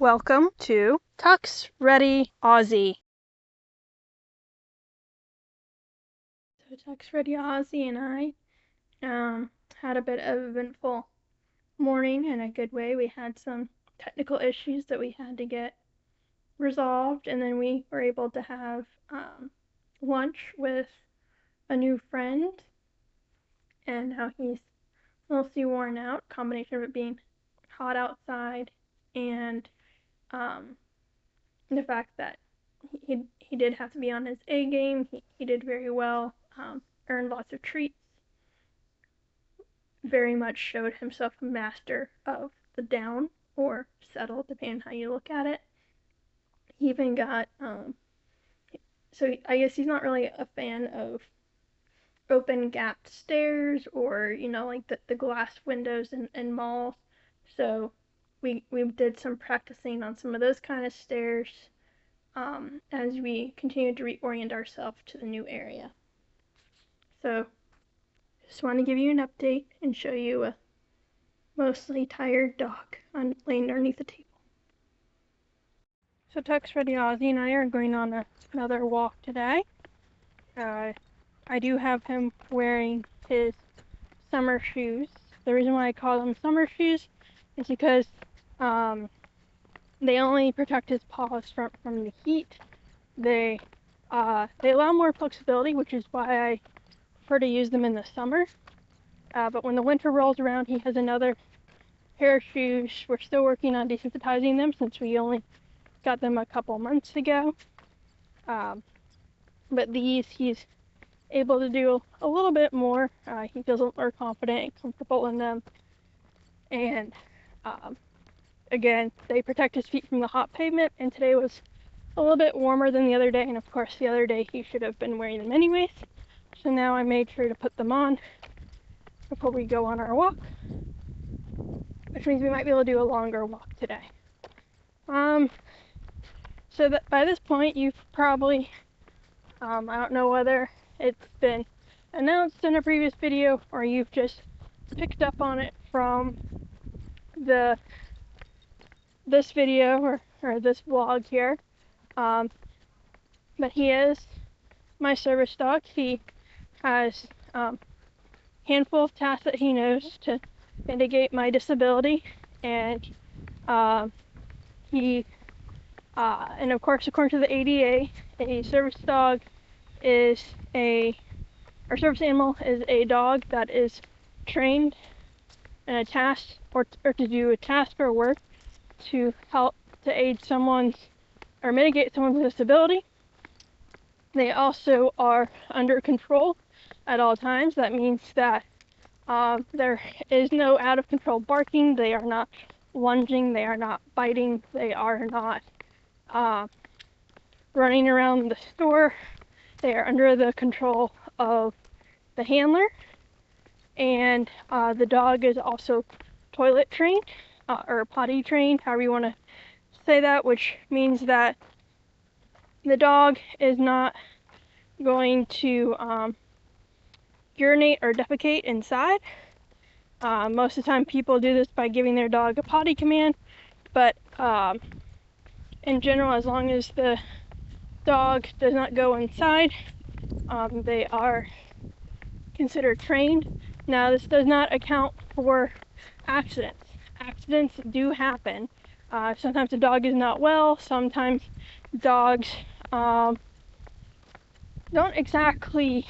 Welcome to TuxReadyAussie. So TuxReadyAussie and I had a bit of an eventful morning in a good way. We had some technical issues that we had to get resolved, and then we were able to have lunch with a new friend, and now he's mostly worn out, combination of it being hot outside and the fact that he did have to be on his A game. He did very well, earned lots of treats, very much showed himself a master of the down or settle, depending on how you look at it. He even got, so I guess he's not really a fan of open gapped stairs or, like the glass windows in malls. So we did some practicing on some of those kind of stairs as we continue to reorient ourselves to the new area. So just want to give you an update and show you a mostly tired dog laying underneath the table. So TuxReadyAussie and I are going on another walk today. I do have him wearing his summer shoes. The reason why I call them summer shoes is because they only protect his paws from the heat. They allow more flexibility, which is why I prefer to use them in the summer. But when the winter rolls around, he has another pair of shoes. We're still working on desensitizing them since we only got them a couple months ago. But these, he's able to do a little bit more. He feels a little more confident and comfortable in them. And again, they protect his feet from the hot pavement, and today was a little bit warmer than the other day, and of course the other day he should have been wearing them anyways. So now I made sure to put them on before we go on our walk, which means we might be able to do a longer walk today. So that by this point you've probably, I don't know whether it's been announced in a previous video or you've just picked up on it from this video or this vlog here. But he is my service dog. He has a handful of tasks that he knows to mitigate my disability, and and of course, according to the ADA, a service dog or service animal is a dog that is trained in a task or to do a task or work to help to aid someone's or mitigate someone's disability. They also are under control at all times. That means that there is no out of control barking. They are not lunging. They are not biting. They are not running around the store. They are under the control of the handler. And the dog is also toilet trained or potty trained, however you want to say that, which means that the dog is not going to urinate or defecate inside. Most of the time people do this by giving their dog a potty command, but in general, as long as the dog does not go inside, they are considered trained. Now, this does not account for accidents. Accidents do happen. Sometimes the dog is not well. Sometimes dogs don't exactly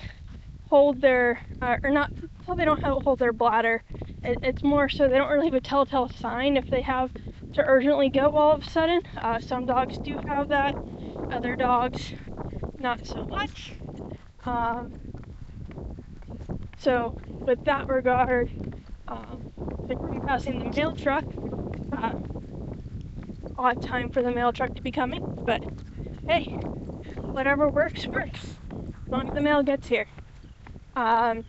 hold their, or not, so they don't hold their bladder. It's more so they don't really have a telltale sign if they have to urgently go all of a sudden. Some dogs do have that. Other dogs, not so much. So with that regard, I think we're passing the mail truck. Odd time for the mail truck to be coming, but hey, whatever works, works. As long as the mail gets here. So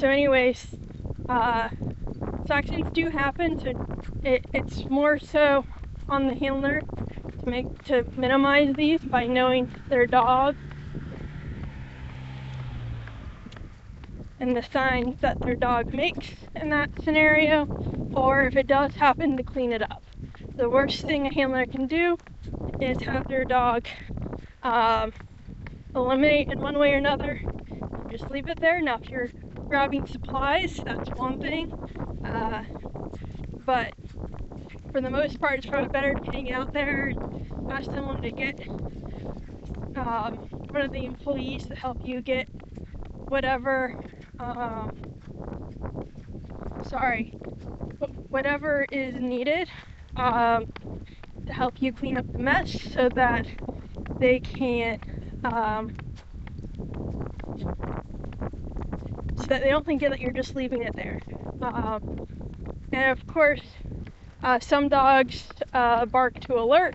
anyways, accidents do happen, so it's more so on the handler to minimize these by knowing their dog and the signs that their dog makes in that scenario, or if it does happen, to clean it up. the worst thing a handler can do is have their dog eliminate in one way or another. Just leave it there. Now, if you're grabbing supplies, that's one thing. But for the most part, it's probably better to hang out there and ask someone to get one of the employees to help you get whatever whatever is needed to help you clean up the mess, so that they can't so that they don't think that you're just leaving it there. And of course, some dogs bark to alert.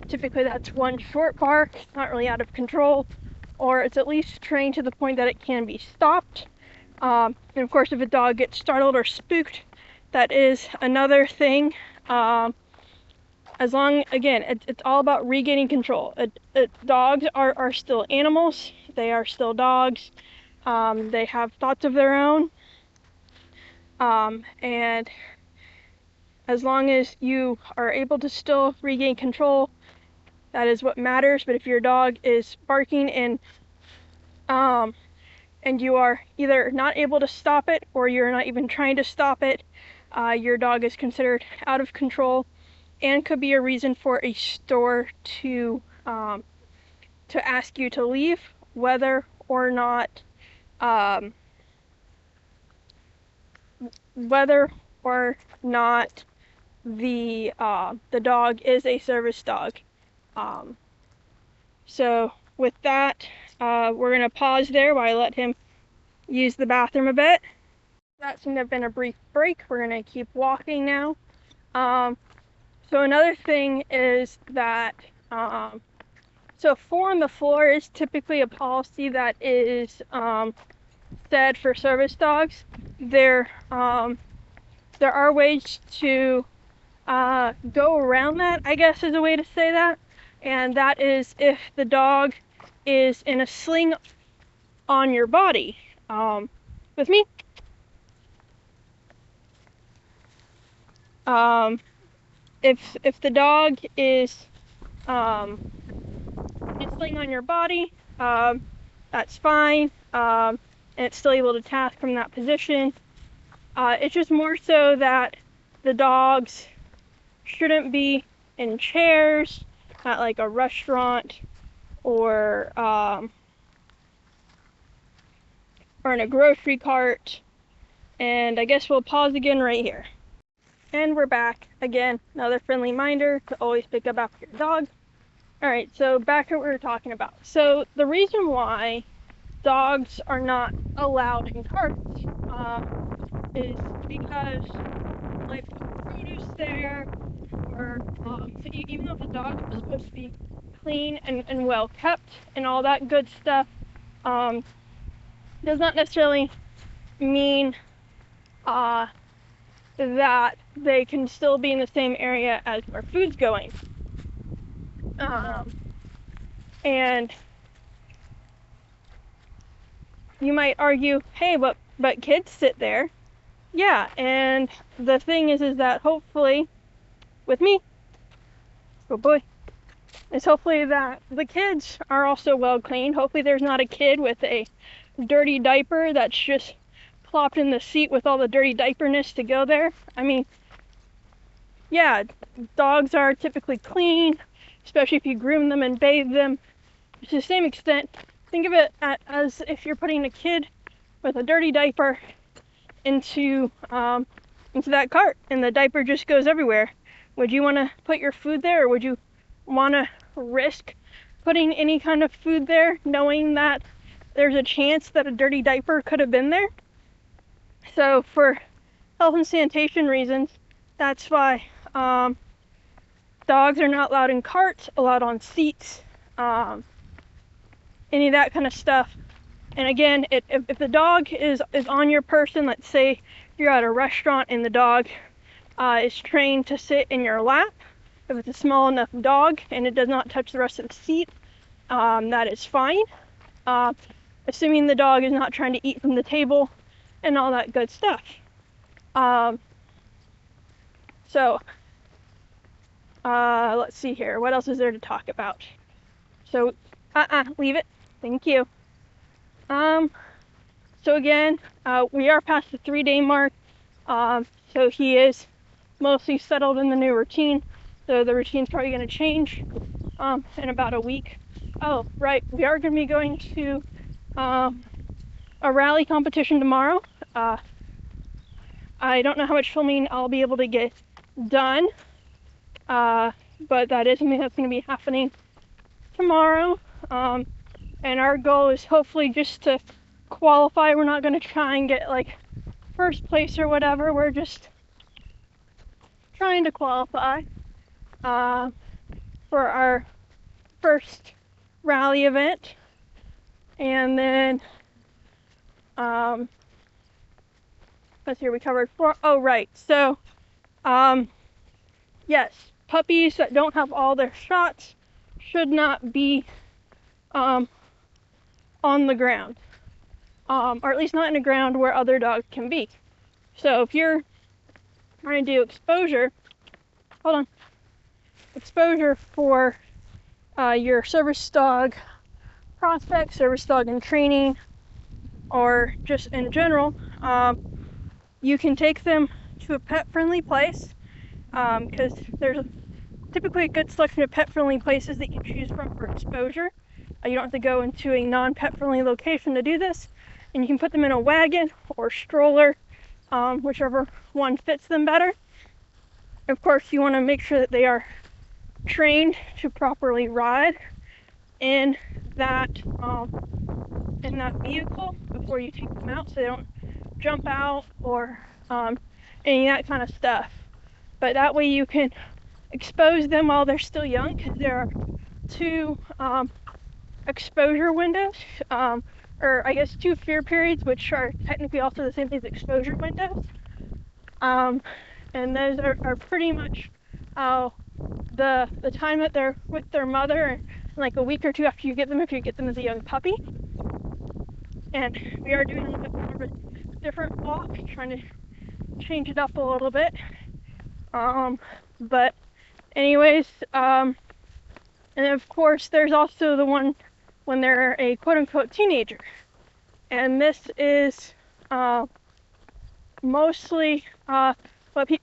Typically that's one short bark, it's not really out of control, or it's at least trained to the point that it can be stopped. And of course, if a dog gets startled or spooked, that is another thing. Again, it's all about regaining control. Dogs are still animals. They are still dogs. They have thoughts of their own. And as long as you are able to still regain control, that is what matters. But if your dog is barking and you are either not able to stop it, or you're not even trying to stop it, your dog is considered out of control and could be a reason for a store to ask you to leave, whether or not the dog is a service dog. So with that, we're gonna pause there while I let him use the bathroom a bit. That seemed to have been a brief break. We're gonna keep walking now. So another thing is that so 4 on the floor is typically a policy that is said for service dogs. There are ways to go around that, I guess is a way to say that, and that is if the dog is in a sling on your body. With me? If the dog is in a sling on your body, that's fine, and it's still able to task from that position. It's just more so that the dogs shouldn't be in chairs at like a restaurant or in a grocery cart. And I guess we'll pause again right here. And we're back again. Another friendly reminder to always pick up after your dog. Alright, so back to what we were talking about. So the reason why dogs are not allowed in carts is because, like, produce there, or so even though the dog is supposed to be clean and well kept and all that good stuff, does not necessarily mean that they can still be in the same area as where food's going. And you might argue, hey, but kids sit there. Yeah, and the thing is that hopefully, with me, oh boy, is hopefully that the kids are also well cleaned. Hopefully there's not a kid with a dirty diaper that's just plopped in the seat with all the dirty diaperness to go there. I mean, yeah, dogs are typically clean, especially if you groom them and bathe them. To the same extent, think of it as if you're putting a kid with a dirty diaper into that cart and the diaper just goes everywhere. Would you want to put your food there, or would you want to risk putting any kind of food there knowing that there's a chance that a dirty diaper could have been there? So for health and sanitation reasons, that's why dogs are not allowed in carts, allowed on seats, any of that kind of stuff. And again, if the dog is on your person, let's say you're at a restaurant and the dog is trained to sit in your lap, if it's a small enough dog and it does not touch the rest of the seat, that is fine. Assuming the dog is not trying to eat from the table and all that good stuff. So let's see here. What else is there to talk about? So, leave it. Thank you. So again, we are past the 3-day mark. So he is mostly settled in the new routine. So the routine's probably going to change in about a week. Oh, right. We are going to be going to a rally competition tomorrow. I don't know how much filming I'll be able to get done, but that is something that's going to be happening tomorrow. And our goal is hopefully just to qualify. We're not going to try and get like first place or whatever. We're just trying to qualify for our first rally event. And then let's see, we covered 4. Oh, right. So yes, puppies that don't have all their shots should not be on the ground, or at least not in a ground where other dogs can be. So if you're trying to do exposure for your service dog prospect, service dog in training, or just in general, you can take them to a pet-friendly place, because there's typically a good selection of pet-friendly places that you can choose from for exposure. You don't have to go into a non-pet-friendly location to do this, and you can put them in a wagon or stroller, whichever one fits them better. Of course, you want to make sure that they are trained to properly ride in that vehicle before you take them out, so they don't jump out or any of that kind of stuff. But that way you can expose them while they're still young, because there are 2 exposure windows, or I guess 2 fear periods, which are technically also the same thing as exposure windows. And those are pretty much the time that they're with their mother, like a week or 2 after you get them, if you get them as a young puppy. And we are doing a little bit more of a different walk, trying to change it up a little bit. But anyways, and of course there's also the one when they're a quote-unquote teenager. And this is mostly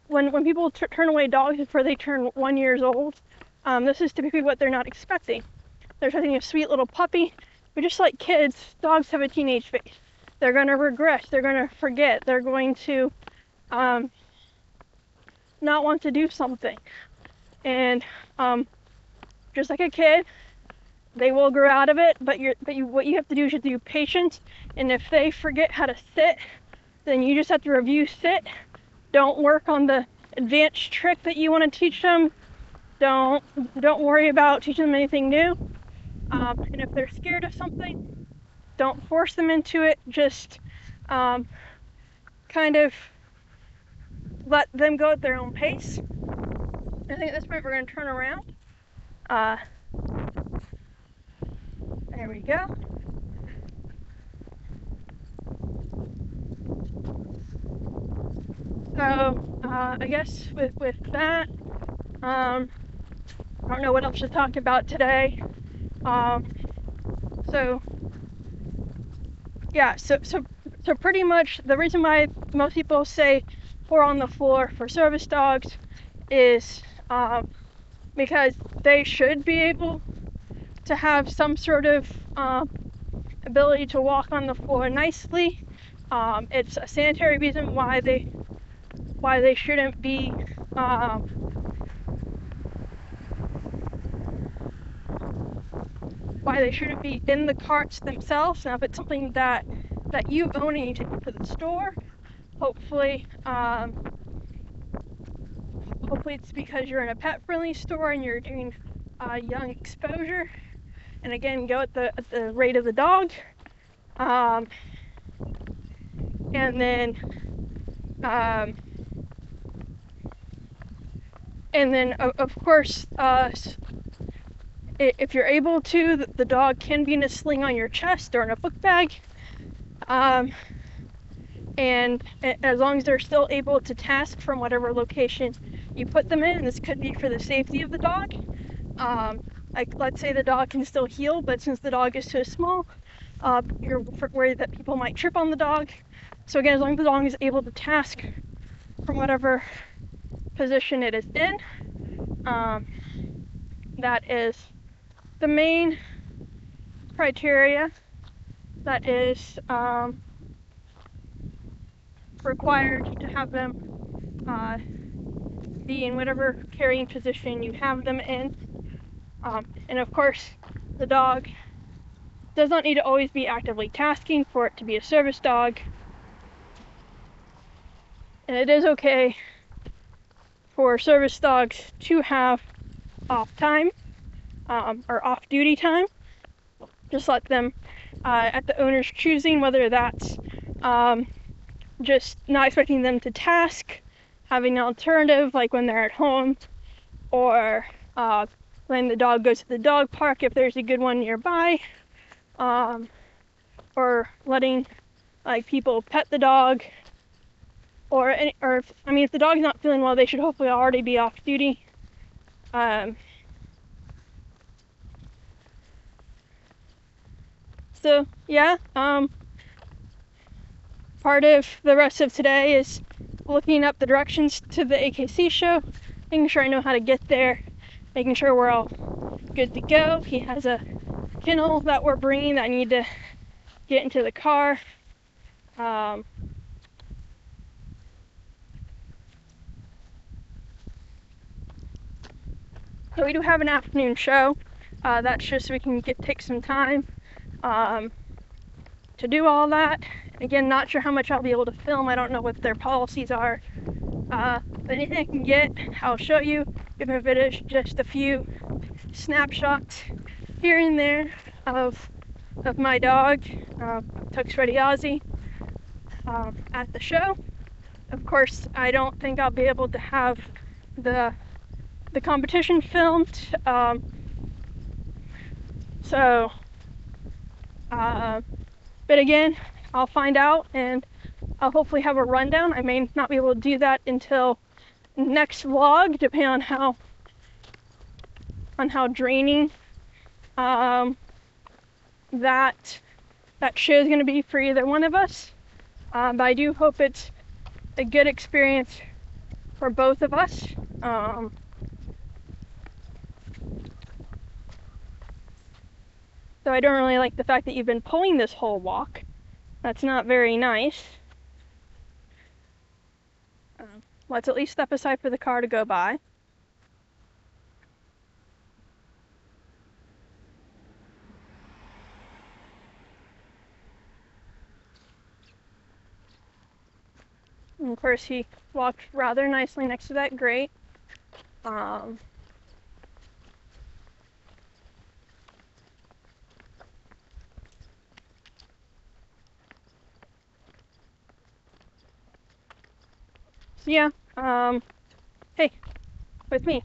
when people turn away dogs before they turn 1 year old. This is typically what they're not expecting. They're expecting a sweet little puppy, but just like kids, dogs have a teenage phase. They're going to regress, they're going to forget, they're going to not want to do something. And just like a kid, they will grow out of it, but what you have to do is you have to be patient. And if they forget how to sit, then you just have to review sit. Don't work on the advanced trick that you want to teach them. Don't worry about teaching them anything new. And if they're scared of something, don't force them into it. Just kind of let them go at their own pace. I think at this point we're going to turn around. There we go. So I guess with that, I don't know what else to talk about today. So pretty much the reason why most people say 4 on the floor for service dogs is because they should be able to have some sort of ability to walk on the floor nicely. It's a sanitary reason why they shouldn't be in the carts themselves. Now, if it's something that you own and you take it to the store, hopefully it's because you're in a pet-friendly store and you're doing young exposure. And again, go at the rate of the dog. And then of course, if you're able to, the dog can be in a sling on your chest or in a book bag. And as long as they're still able to task from whatever location you put them in. This could be for the safety of the dog. Like, let's say the dog can still heel, but since the dog is so small, you're worried that people might trip on the dog. So again, as long as the dog is able to task from whatever position it is in, that is the main criteria that is required to have them be in whatever carrying position you have them in. And of course, the dog does not need to always be actively tasking for it to be a service dog. And it is okay for service dogs to have off time or off duty time. Just let them at the owner's choosing, whether that's just not expecting them to task, having an alternative like when they're at home, or letting the dog go to the dog park if there's a good one nearby, or letting like people pet the dog, or if the dog's not feeling well, they should hopefully already be off duty. So yeah, part of the rest of today is looking up the directions to the AKC show, making sure I know how to get there, making sure we're all good to go. He has a kennel that we're bringing that I need to get into the car. So we do have an afternoon show. That's just so we can take some time to do all that. Again, not sure how much I'll be able to film. I don't know what their policies are. But anything I can get, I'll show you, even if it is just a few snapshots here and there of my dog, TuxReadyAussie, at the show. Of course, I don't think I'll be able to have the competition filmed. But again, I'll find out and I'll hopefully have a rundown. I may not be able to do that until next vlog, depending on how draining that show is going to be for either one of us. But I do hope it's a good experience for both of us. So I don't really like the fact that you've been pulling this whole walk. That's not very nice. Let's at least step aside for the car to go by. And of course, he walked rather nicely next to that grate. So yeah, hey, with me.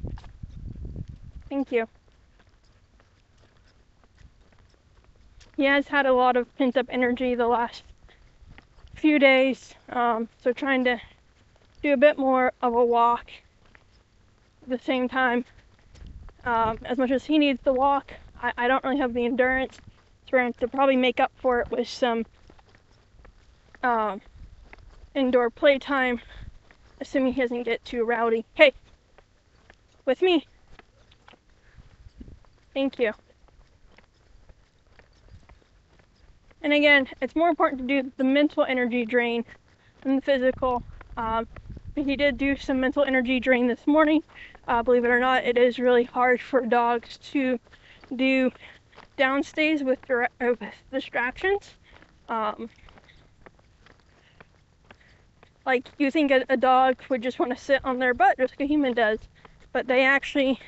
Thank you. He has had a lot of pent-up energy the last few days, so trying to do a bit more of a walk at the same time. As much as he needs the walk, I don't really have the endurance, so we're going to probably make up for it with some indoor playtime, assuming he doesn't get too rowdy. Hey, with me. Thank you. And again, it's more important to do the mental energy drain than the physical. But he did do some mental energy drain this morning. Believe it or not, it is really hard for dogs to do downstays with distractions. Like, you think a dog would just want to sit on their butt just like a human does, but they actually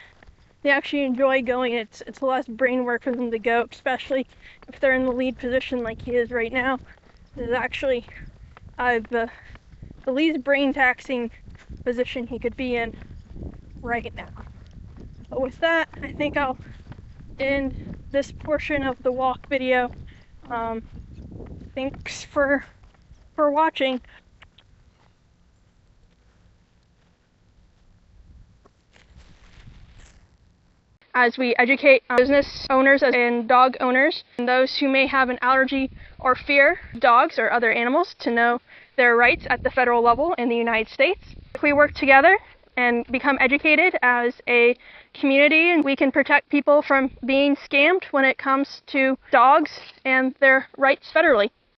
enjoy going. It's less brain work for them to go, especially if they're in the lead position like he is right now. This is actually the least brain taxing position he could be in right now. But with that, I think I'll end this portion of the walk video. Thanks for watching. as we educate business owners and dog owners and those who may have an allergy or fear of dogs or other animals to know their rights at the federal level in the United States. If we work together and become educated as a community, and we can protect people from being scammed when it comes to dogs and their rights federally.